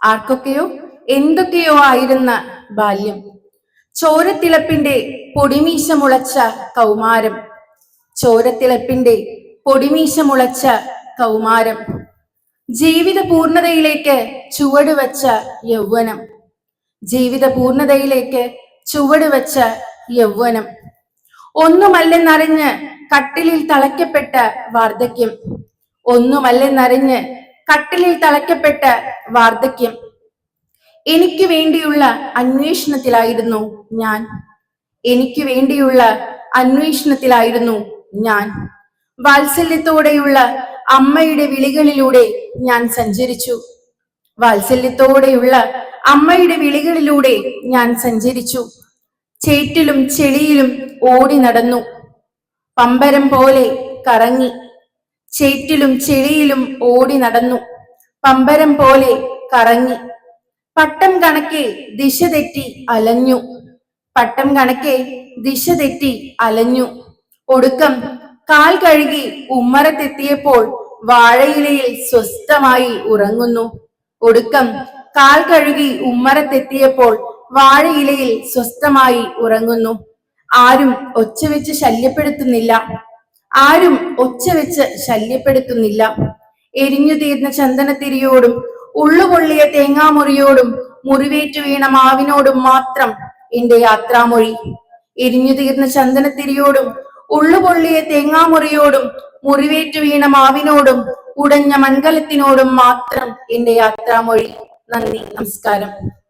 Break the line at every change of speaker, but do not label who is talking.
ആർക്കൊക്കെയോ എന്തൊക്കെയോ ആയിരുന്ന ബാല്യം. ചോരത്തിളപ്പിന്റെ പൊടിമീശ മുളച്ച കൗമാരം. ചോരത്തിളപ്പിന്റെ പൊടിമീശ മുളച്ച കൗമാരം. ജീവിത പൂർണ്ണതയിലേക്ക് ചുവടുവച്ച യൗവനം. ജീവിത പൂർണ്ണതയിലേക്ക് ചുവടുവച്ച യൗവനം. ഒന്നുമല്ലെന്നറിഞ്ഞ് കട്ടിലിൽ തളയ്ക്കപ്പെട്ട വാർദ്ധക്യം. ഒന്നുമല്ലെന്നറിഞ്ഞ് കട്ടിലിൽ തളയ്ക്കപ്പെട്ട വാർദ്ധക്യം. എനിക്ക് വേണ്ടിയുള്ള അന്വേഷണത്തിലായിരുന്നു ഞാൻ. എനിക്ക് വേണ്ടിയുള്ള അന്വേഷണത്തിലായിരുന്നു ഞാൻ. വാത്സല്യത്തോടെയുള്ള അമ്മയുടെ വിളികളിലൂടെ ഞാൻ സഞ്ചരിച്ചു. വാത്സല്യത്തോടെയുള്ള അമ്മയുടെ വിളികളിലൂടെ ഞാൻ സഞ്ചരിച്ചു. ചേറ്റിലും ചെളിയിലും ഓടി നടന്നു. പമ്പരം പോലെ കറങ്ങി. ചേറ്റിലും ചെളിയിലും ഓടി നടന്നു. പമ്പരം പോലെ കറങ്ങി. പട്ടം കണക്കെ ദിശ തെറ്റി അലഞ്ഞു. പട്ടം കണക്കെ ദിശ തെറ്റി അലഞ്ഞു. ഒടുക്കം കാൽ കഴുകി ഉമ്മറത്തെത്തിയപ്പോൾ വാഴയിലയിൽ സ്വസ്ഥമായി ഉറങ്ങുന്നു. ഒടുക്കം കാൽ കഴുകി ഉമ്മറത്തെത്തിയപ്പോൾ വാഴയിലയിൽ സ്വസ്ഥമായി ഉറങ്ങുന്നു. ആരും ഒച്ച വെച്ച് ശല്യപ്പെടുത്തുന്നില്ല. ആരും ഒച്ച വെച്ച് ശല്യപ്പെടുത്തുന്നില്ല. എരിഞ്ഞു തീർന്ന ചന്ദനത്തിരിയോടും ഉള്ളുപൊള്ളിയ തേങ്ങാമുറിയോടും മുറിവേറ്റു വീണ മാവിനോടും മാത്രം എന്റെ യാത്രാമൊഴി. എരിഞ്ഞു തീർന്ന ചന്ദനത്തിരിയോടും ഉള്ളുപൊള്ളിയ തേങ്ങാമുറിയോടും മുറിവേറ്റു വീണ മാവിനോടും ഉടഞ്ഞ മൺകലത്തിനോടും മാത്രം എന്റെ യാത്രാമൊഴി. നന്ദി, നമസ്കാരം.